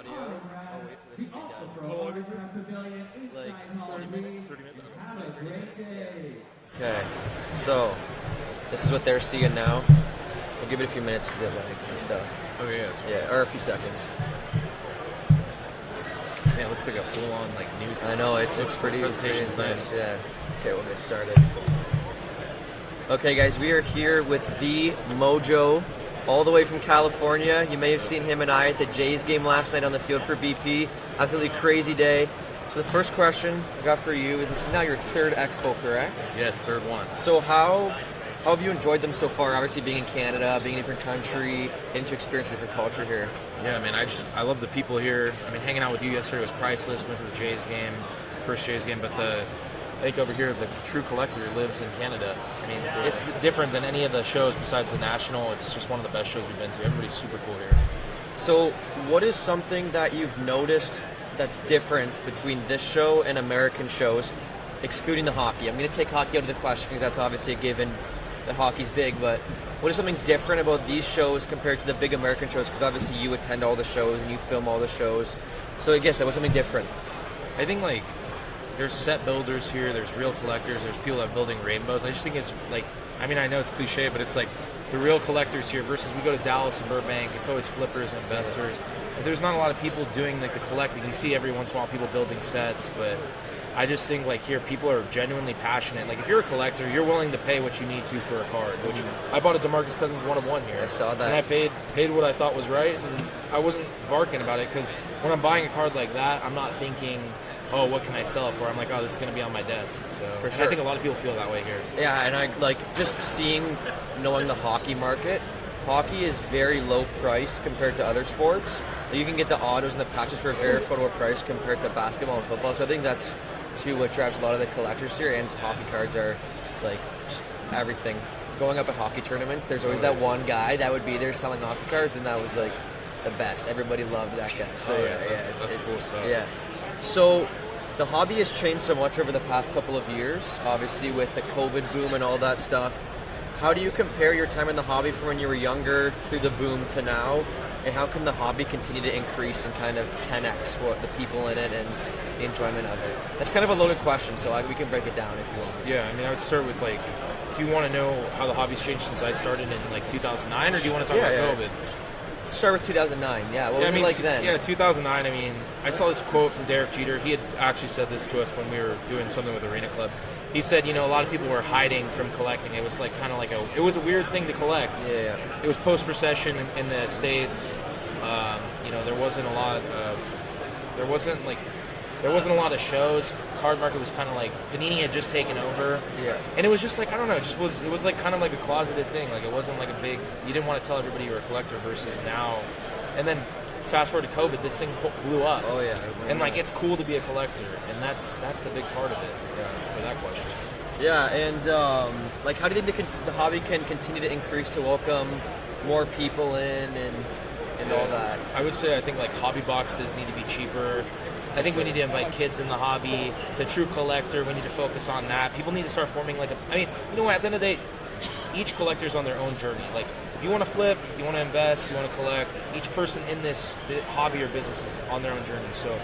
audio. I'll wait for this to be done. Like 20 minutes, 30 minutes. 30 minutes, yeah. Okay, so this is what they're seeing now. We'll give it a few minutes because it lags and stuff. Okay, yeah, it's Yeah, or a few seconds. Yeah, it looks like a full-on like news. I know it's pretty presentation's nice. nice. Yeah. Okay, we'll get started. Okay, guys, we are here with the Mojo, all the way from California. You may have seen him and I at the Jays game last night on the field for BP. Absolutely crazy day. So the first question I got for you is: this is now your third Expo, correct? Yes, third one. So how have you enjoyed them so far? Obviously, being in Canada, being in a different country, getting to experience a different culture here. Yeah, man, I love the people here. I mean, hanging out with you yesterday was priceless. Went to the Jays game, first Jays game, but I think over here, the true collector lives in Canada. I mean, it's different than any of the shows besides the National. It's just one of the best shows we've been to. Everybody's super cool here. So what is something that you've noticed that's different between this show and American shows, excluding the hockey? I'm going to take hockey out of the question because that's obviously a given that hockey's big, but what is something different about these shows compared to the big American shows? Because obviously you attend all the shows and you film all the shows. So I guess that was something different. I think, like, there's set builders here, there's real collectors, there's people that are building rainbows. I just think it's like, I mean, I know it's cliche, but it's like the real collectors here versus we go to Dallas and Burbank, it's always flippers and investors. There's not a lot of people doing like the collecting. You see every once in a while people building sets, but I just think like here people are genuinely passionate. Like if you're a collector, you're willing to pay what you need to for a card, which I bought a DeMarcus Cousins 1/1 here. I saw that. And I paid what I thought was right, and I wasn't barking about it because when I'm buying a card like that, I'm not thinking, oh, what can I sell it for? I'm like, oh, this is going to be on my desk. So For and sure. I think a lot of people feel that way here. Yeah, and I like just knowing the hockey market. Hockey is very low priced compared to other sports. You can get the autos and the patches for a very affordable price compared to basketball and football. So I think that's too what drives a lot of the collectors here. And hockey cards are like just everything. Going up at hockey tournaments, there's always that one guy that would be there selling hockey cards, and that was like the best. Everybody loved that guy. So that's cool stuff. Yeah. So the hobby has changed so much over the past couple of years, obviously with the COVID boom and all that stuff. How do you compare your time in the hobby from when you were younger through the boom to now? And how can the hobby continue to increase and kind of 10x what the people in it and the enjoyment of it? That's kind of a loaded question, so we can break it down if you want. Yeah, I mean, I would start with like, do you want to know how the hobby's changed since I started in like 2009, or do you want to talk about COVID? Start with 2009, yeah. What was it like then? Yeah, 2009, I mean, I saw this quote from Derek Jeter. He had actually said this to us when we were doing something with Arena Club. He said, you know, a lot of people were hiding from collecting. It was like kind of like it was a weird thing to collect. Yeah. It was post-recession in the States. You know, there wasn't a lot of shows. Card market was kind of like Panini had just taken over. Yeah. And it was just like, I don't know, it was like kind of like a closeted thing. Like it wasn't like a big, you didn't want to tell everybody you were a collector versus now. And then fast forward to COVID, this thing blew up. Oh yeah. And like it's cool to be a collector, and that's the big part of it for that question. Yeah, and like how do you think the hobby can continue to increase to welcome more people in and all that? I would say I think like hobby boxes need to be cheaper. I think we need to invite kids in the hobby. The true collector, we need to focus on that. People need to start forming like I mean, you know what, at the end of the day, each collector's on their own journey. Like if you want to flip, you want to invest, you want to collect, each person in this hobby or business is on their own journey. So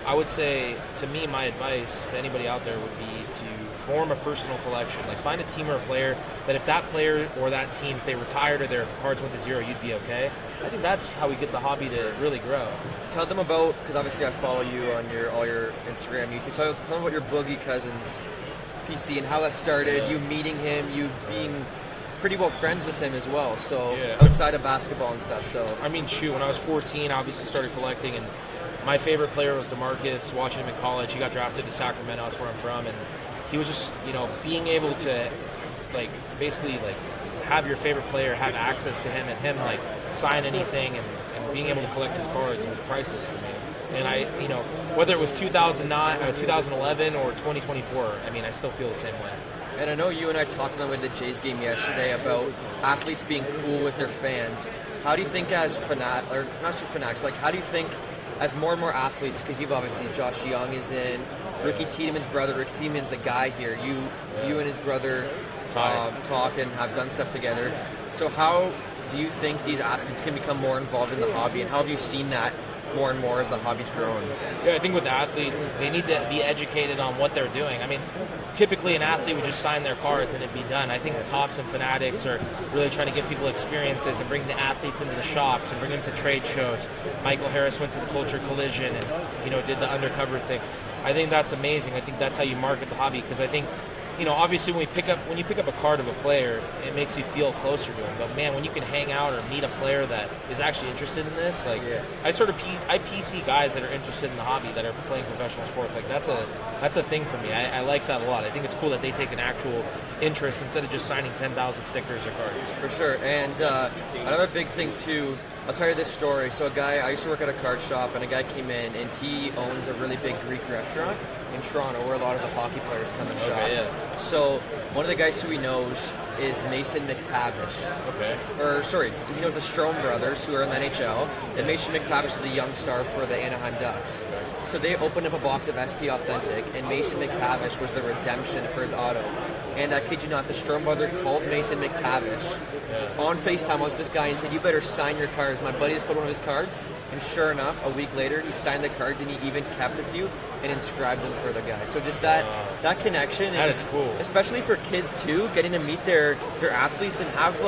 I would say, to me, my advice to anybody out there would be to form a personal collection. Like find a team or a player that if that player or that team, if they retired or their cards went to zero, you'd be okay. I think that's how we get the hobby to really grow. Tell them about, because obviously I follow you on all your Instagram, YouTube. Tell them about your Boogie Cousins PC and how that started, you meeting him, you being pretty well friends with him as well, so outside of basketball and stuff. So I mean, shoot, when I was 14, I obviously started collecting, and my favorite player was DeMarcus. Watching him in college, he got drafted to Sacramento, that's where I'm from, and he was just, you know, being able to like basically like have your favorite player have access to him and him like sign anything and being able to collect his cards was priceless to me. And I, you know, whether it was 2009 or 2011 or 2024, I mean, I still feel the same way. And I know you and I talked on the Jays game yesterday about athletes being cool with their fans. How do you think as fanatics, or not so fanatics, but like how do you think as more and more athletes, because you've obviously, Josh Young is in, Ricky Tiedemann's brother, Ricky Tiedemann's the guy here, you and his brother talk and have done stuff together. So how do you think these athletes can become more involved in the hobby, and how have you seen that more and more as the hobby's grown. Yeah, I think with athletes, they need to be educated on what they're doing. I mean, typically an athlete would just sign their cards and it'd be done. I think Tops and Fanatics are really trying to give people experiences and bring the athletes into the shops and bring them to trade shows. Michael Harris went to the Culture Collision and, did the undercover thing. I think that's amazing. I think that's how you market the hobby, because I think, obviously when you pick up a card of a player, it makes you feel closer to him. But man, when you can hang out or meet a player that is actually interested in this, I PC guys that are interested in the hobby that are playing professional sports. Like that's a thing for me. I like that a lot. I think it's cool that they take an actual interest instead of just signing 10,000 stickers or cards. For sure. And another big thing too, I'll tell you this story. So I used to work at a card shop, and a guy came in, and he owns a really big Greek restaurant in Toronto where a lot of the hockey players come and shop. Okay, yeah. So one of the guys who he knows is Mason McTavish. Okay. He knows the Strome brothers who are in the NHL, and Mason McTavish is a young star for the Anaheim Ducks. So they opened up a box of SP Authentic, and Mason McTavish was the redemption for his auto. And I kid you not, the Strome brother called Mason McTavish on FaceTime. I was with this guy and said, "You better sign your cards." My buddy just put one of his cards, and sure enough, a week later, he signed the cards, and he even kept a few and inscribed them for the guy. So just that connection. That is cool. Especially for kids, too, getting to meet their athletes and have,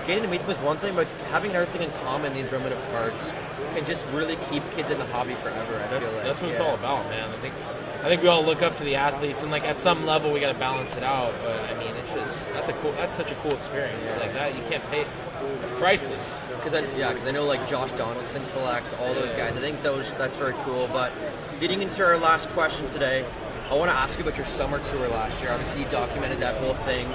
getting to meet them with one thing, but having another thing in common, the enjoyment of cards, can just really keep kids in the hobby forever, I feel like. That's what it's all about, man. I think we all look up to the athletes, and at some level we got to balance it out. But I mean, it's just that's such a cool experience. Like that, you can't pay. It's priceless. Because I know Josh Donaldson collects all those guys. I think that's very cool. But getting into our last questions today, I want to ask you about your summer tour last year. Obviously, you documented that whole thing.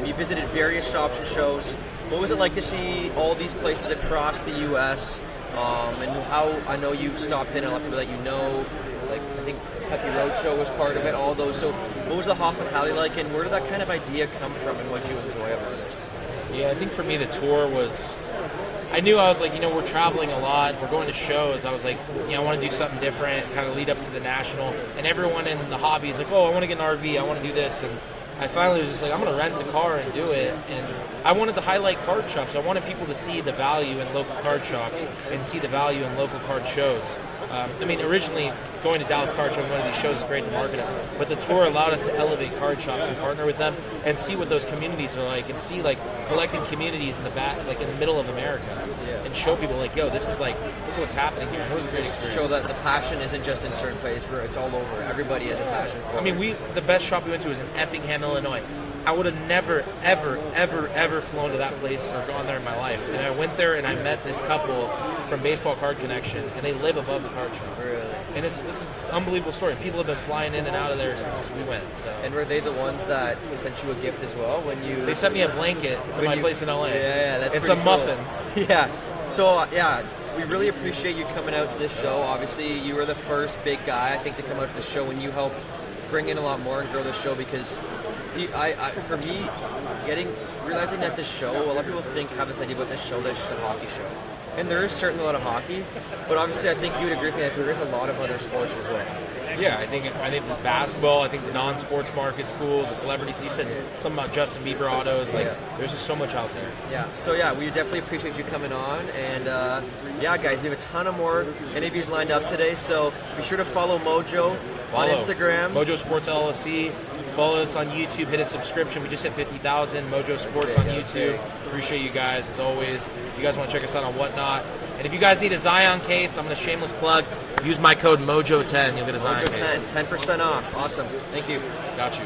You visited various shops and shows. What was it like to see all these places across the U.S.? And how I know you've stopped in a lot of people that you know. I think Kentucky Roadshow was part of it, all those. So what was the hospitality like, and where did that kind of idea come from, and what did you enjoy about it? Yeah, I think for me the tour was, I knew I was we're traveling a lot, we're going to shows. I was I want to do something different, kind of lead up to the national. And everyone in the hobby is oh, I want to get an RV, I want to do this. And I finally was just I'm going to rent a car and do it. And I wanted to highlight card shops. I wanted people to see the value in local card shops and see the value in local card shows. Originally, going to Dallas Card Show and going to these shows is great to market it, but the tour allowed us to elevate card shops and partner with them and see what those communities are like, and see collecting communities in the back, in the middle of America, and show people yo, this is what's happening here. It was a great experience. Show that the passion isn't just in certain places; it's all over. Everybody has a passion for it. The best shop we went to was in Effingham, Illinois. I would have never, ever, ever, ever flown to that place or gone there in my life. And I went there and I met this couple from Baseball Card Connection, and they live above the card shop. Really? And it's an unbelievable story. People have been flying in and out of there since we went. So. And were they the ones that sent you a gift as well when you? They sent me a blanket to my place in LA. Yeah, that's and pretty some cool. Muffins. Yeah. So we really appreciate you coming out to this show. Obviously, you were the first big guy I think to come out to the show, and you helped bring in a lot more and grow the show, because for me, realizing that this show, a lot of people have this idea about this show that it's just a hockey show. And there is certainly a lot of hockey, but obviously I think you would agree with me that there is a lot of other sports as well. Yeah, I think the basketball, I think the non-sports market's cool, the celebrities, you said something about Justin Bieber autos, there's just so much out there. Yeah, so we definitely appreciate you coming on, and guys, we have a ton of more interviews lined up today, so be sure to follow Mojo on Instagram. Mojo Sports LLC. Follow us on YouTube, hit a subscription. We just hit 50,000. Mojo Sports on YouTube. Appreciate you guys, as always. If you guys want to check us out on Whatnot. And if you guys need a Zion case, I'm going to shameless plug. Use my code MOJO10. You'll get a Zion case. MOJO10, 10% off. Awesome. Thank you. Got you.